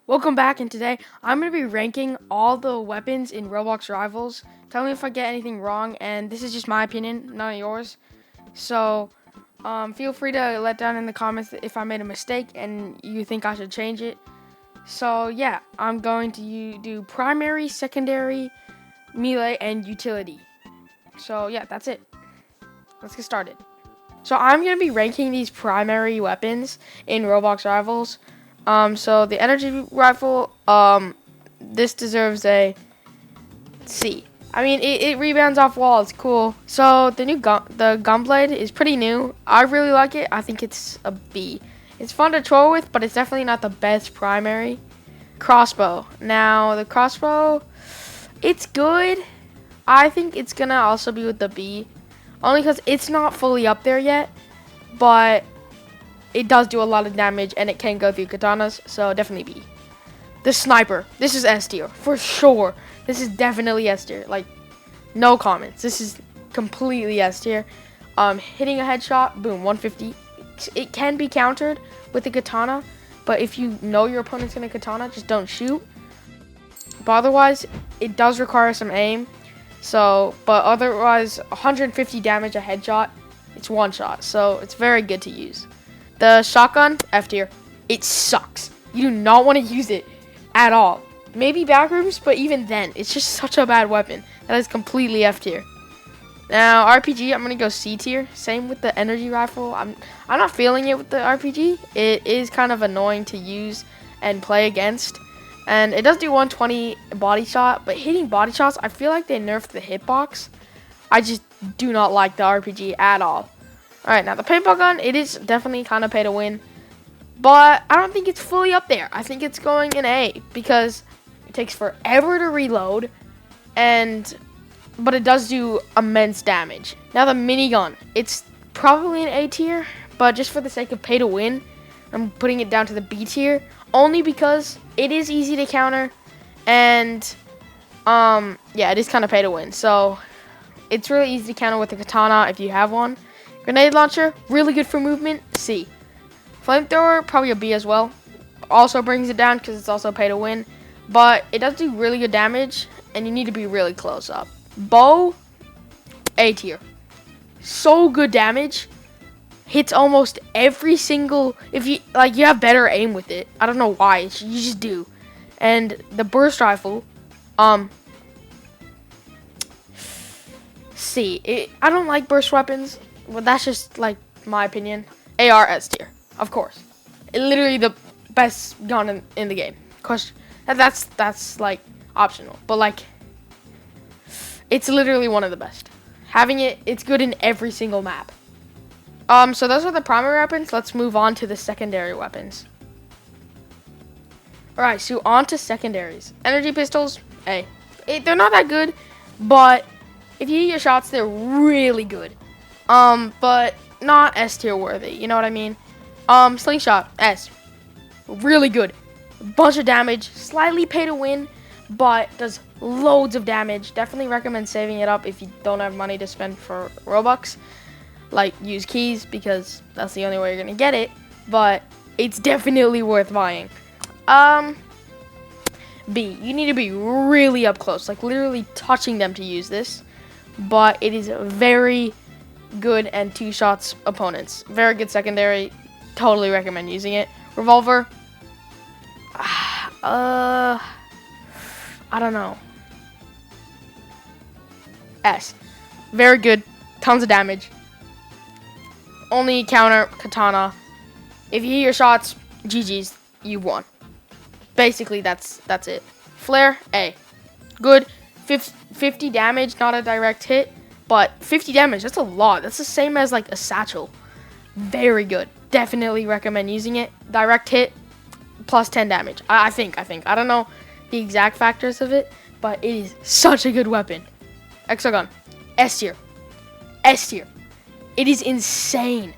Welcome back, and today I'm going to be ranking all the weapons in Roblox Rivals. Tell me if I get anything wrong, and this is just my opinion, none of yours. So, feel free to let down in the comments if I made a mistake and you think I should change it. So, yeah, I'm going to do primary, secondary, melee, and utility. So, yeah, that's it. Let's get started. So, I'm going to be ranking these primary weapons in Roblox Rivals. So the energy rifle, this deserves a C. I mean, it rebounds off walls, cool. So the the gunblade is pretty new. I really like it. I think it's a B. It's fun to troll with, but it's definitely not the best primary. Crossbow. Now the crossbow, it's good. I think it's gonna also be with the B, only because it's not fully up there yet, but it does do a lot of damage, and it can go through katanas, so definitely B. The sniper. This is S tier, for sure. This is definitely S tier. Like, no comments. This is completely S tier. Hitting a headshot, boom, 150. It can be countered with the katana, but if you know your opponent's gonna katana, just don't shoot. But otherwise, it does require some aim. So, but otherwise, 150 damage a headshot. It's one shot, so it's very good to use. The shotgun, F tier. It sucks. You do not want to use it at all. Maybe backrooms, but even then, it's just such a bad weapon. That is completely F tier. Now, RPG, I'm going to go C tier. Same with the energy rifle. I'm not feeling it with the RPG. It is kind of annoying to use and play against. And it does do 120 body shot, but hitting body shots, I feel like they nerfed the hitbox. I just do not like the RPG at all. Alright, now the paintball gun, it is definitely kind of pay to win. But I don't think it's fully up there. I think it's going in A because it takes forever to reload, but it does do immense damage. Now the minigun, it's probably an A tier, but just for the sake of pay to win, I'm putting it down to the B tier, only because it is easy to counter, and yeah, it is kind of pay to win. So it's really easy to counter with the katana if you have one. Grenade launcher, really good for movement, C. Flamethrower, probably a B as well. Also brings it down because it's also pay to win. But it does do really good damage, and you need to be really close up. Bow, A tier. So good damage. Hits almost every single, if you have better aim with it. I don't know why, you just do. And the burst rifle, C. I don't like burst weapons. Well, that's just like my opinion. AR S tier, of course. Literally the best gun in the game. Question. That's like optional, but like it's literally one of the best. Having it's good in every single map. So those are the primary weapons. Let's move on to the secondary weapons. All right, so on to secondaries. Energy pistols, A. They're not that good, but if you hit your shots, they're really good. But not S tier worthy, you know what I mean? Slingshot, S. Really good. Bunch of damage, slightly pay to win, but does loads of damage. Definitely recommend saving it up if you don't have money to spend for Robux. Like, use keys, because that's the only way you're gonna get it, but it's definitely worth buying. B, you need to be really up close, like literally touching them to use this, but it is very good and two shots opponents. Very good secondary. Totally recommend using it. Revolver. I don't know. S. Very good. Tons of damage. Only counter katana. If you hit your shots, GG's. You won. Basically, that's it. Flare. A. Good. 50 damage. Not a direct hit. But 50 damage, that's a lot. That's the same as like a satchel. Very good. Definitely recommend using it. Direct hit, plus 10 damage. I think. I don't know the exact factors of it, but it is such a good weapon. Exogun, S tier. S tier. It is insane.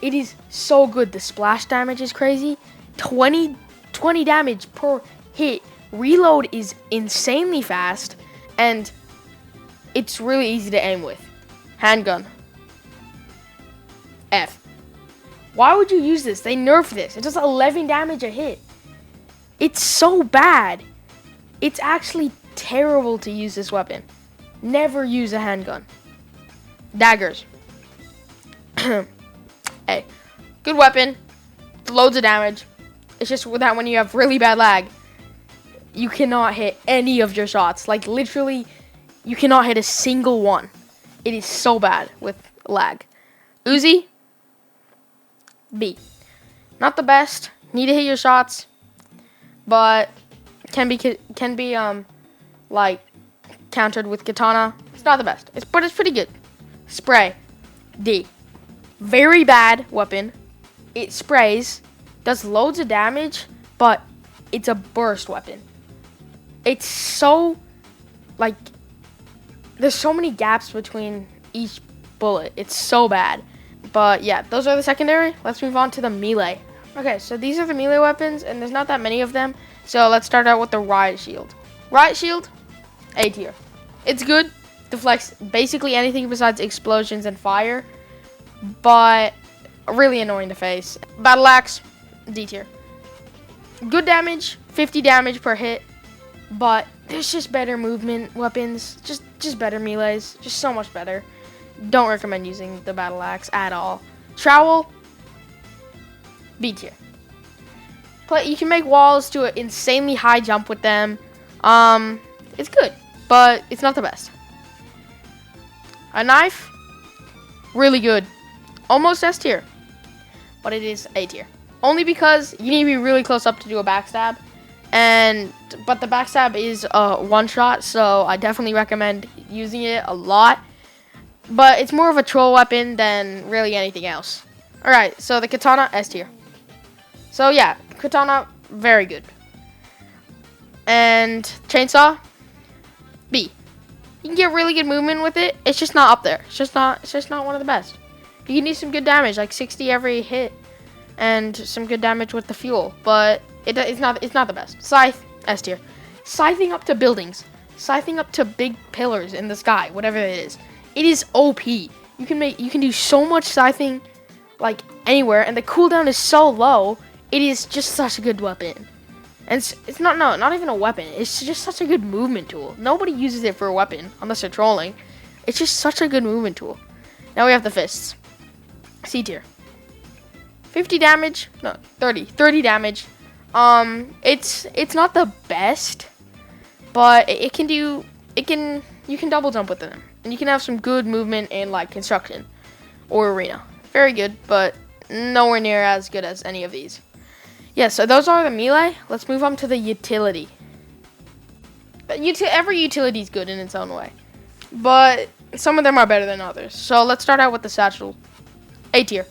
It is so good. The splash damage is crazy. 20 damage per hit. Reload is insanely fast, and it's really easy to aim with. Handgun. F. Why would you use this? They nerfed this. It does 11 damage a hit. It's so bad. It's actually terrible to use this weapon. Never use a handgun. Daggers. Hey, good weapon. Loads of damage. It's just that when you have really bad lag, you cannot hit any of your shots. Like, literally, you cannot hit a single one. It is so bad with lag. Uzi. B. Not the best. Need to hit your shots, but can be like countered with katana. It's not the best. But it's pretty good. Spray. D. Very bad weapon. It sprays, does loads of damage, but it's a burst weapon. It's so, like, there's so many gaps between each bullet. It's so bad. But yeah, those are the secondary. Let's move on to the melee. Okay, so these are the melee weapons, and there's not that many of them. So let's start out with the riot shield. Riot shield, A tier. It's good. Deflects basically anything besides explosions and fire, but really annoying to face. Battle axe, D tier. Good damage, 50 damage per hit, but there's just better movement weapons, just better melees, just so much better. Don't recommend using the battle axe at all. Trowel, B tier. You can make walls to an insanely high jump with them. It's good, but it's not the best. A knife, really good. Almost S tier, but it is A tier. Only because you need to be really close up to do a backstab. But the backstab is a one shot, so I definitely recommend using it a lot. But it's more of a troll weapon than really anything else. Alright, so the katana, S tier. So yeah, katana, very good. And chainsaw, B. You can get really good movement with it. It's just not up there. It's just not one of the best. You can do some good damage, like 60 every hit, and some good damage with the fuel. But it's not the best. Scythe, S tier. Scything up to buildings, scything up to big pillars in the sky, whatever it is. It is OP. You can do so much scything, like anywhere, and the cooldown is so low. It is just such a good weapon. And it's not even a weapon. It's just such a good movement tool. Nobody uses it for a weapon unless they're trolling. It's just such a good movement tool. Now we have the fists. C tier. 50 damage. No, 30. 30 damage. It's not the best, but you can double jump with them. And you can have some good movement in like construction or arena. Very good, but nowhere near as good as any of these. Yeah, so those are the melee. Let's move on to the utility. Every utility is good in its own way, but some of them are better than others. So let's start out with the satchel. A tier.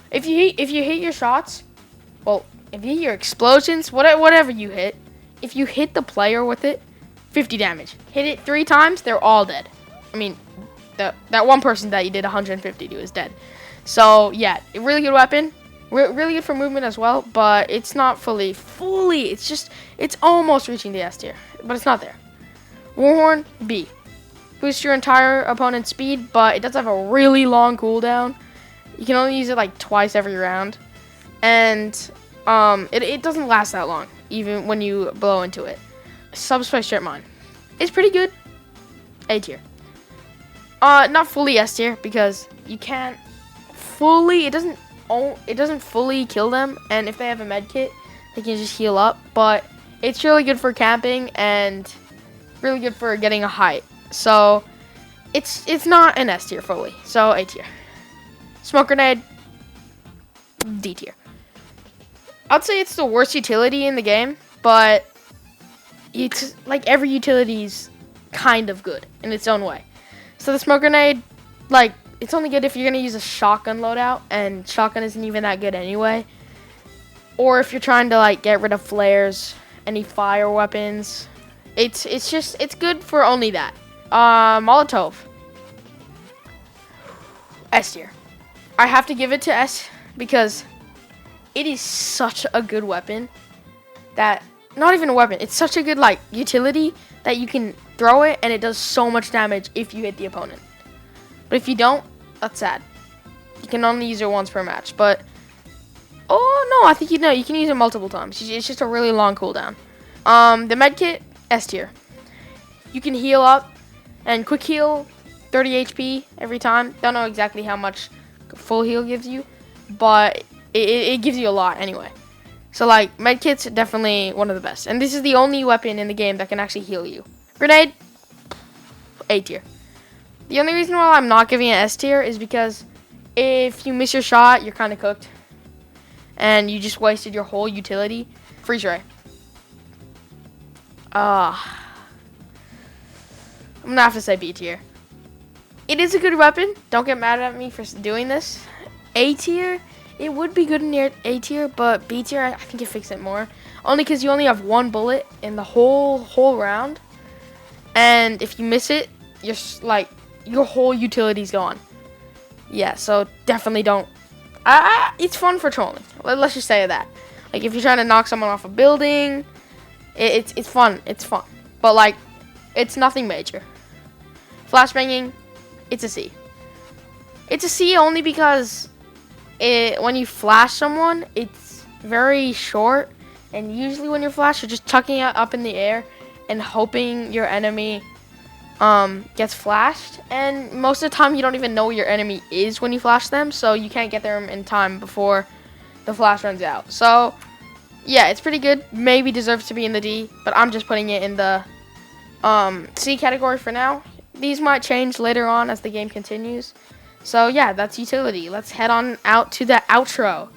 If you hit your shots, well, if you hit your explosions, whatever you hit, if you hit the player with it, 50 damage. Hit it 3 times, they're all dead. I mean, that one person that you did 150 to is dead. So yeah, a really good weapon. Really good for movement as well, but it's not fully. It's almost reaching the S tier, but it's not there. Warhorn, B. Boosts your entire opponent's speed, but it does have a really long cooldown. You can only use it like twice every round, and it doesn't last that long, even when you blow into it. Subspace Strip Mine. It's pretty good. A tier. Not fully S tier because you can't fully. It doesn't fully kill them, and if they have a med kit, they can just heal up. But it's really good for camping and really good for getting a height. So it's not an S tier fully. So A tier. Smoke grenade, D tier. I'd say it's the worst utility in the game, but it's like every utility's kind of good in its own way. So the smoke grenade, like, it's only good if you're gonna use a shotgun loadout, and shotgun isn't even that good anyway. Or if you're trying to like get rid of flares, any fire weapons. It's good for only that. Molotov, S tier. I have to give it to S because it is such a good weapon that, not even a weapon, it's such a good like utility that you can throw it and it does so much damage if you hit the opponent. But if you don't, that's sad. You can only use it once per match, but Oh no, I think you know you can use it multiple times. It's just a really long cooldown. The med kit S tier. You can heal up and quick heal 30 HP every time. Don't know exactly how much full heal gives you, but it gives you a lot anyway. So like medkits are definitely one of the best, and this is the only weapon in the game that can actually heal you. Grenade, A tier. The only reason why I'm not giving it S tier is because if you miss your shot, you're kind of cooked, and you just wasted your whole utility. Freeze ray. I'm gonna have to say B tier. It is a good weapon. Don't get mad at me for doing this. A tier. It would be good in A tier, but B tier, I think it fixes it more. Only because you only have one bullet in the whole round, and if you miss it, you're like your whole utility's gone. Yeah, so definitely don't. It's fun for trolling. Let's just say that. Like if you're trying to knock someone off a building, it's fun. It's fun, but like it's nothing major. Flashbanging, it's a C. It's a C only because when you flash someone, it's very short, and usually when you're flashed, you're just chucking it up in the air and hoping your enemy gets flashed. And most of the time, you don't even know where your enemy is when you flash them, so you can't get them in time before the flash runs out. So yeah, it's pretty good. Maybe deserves to be in the D, but I'm just putting it in the C category for now. These might change later on as the game continues. So yeah, that's utility. Let's head on out to the outro.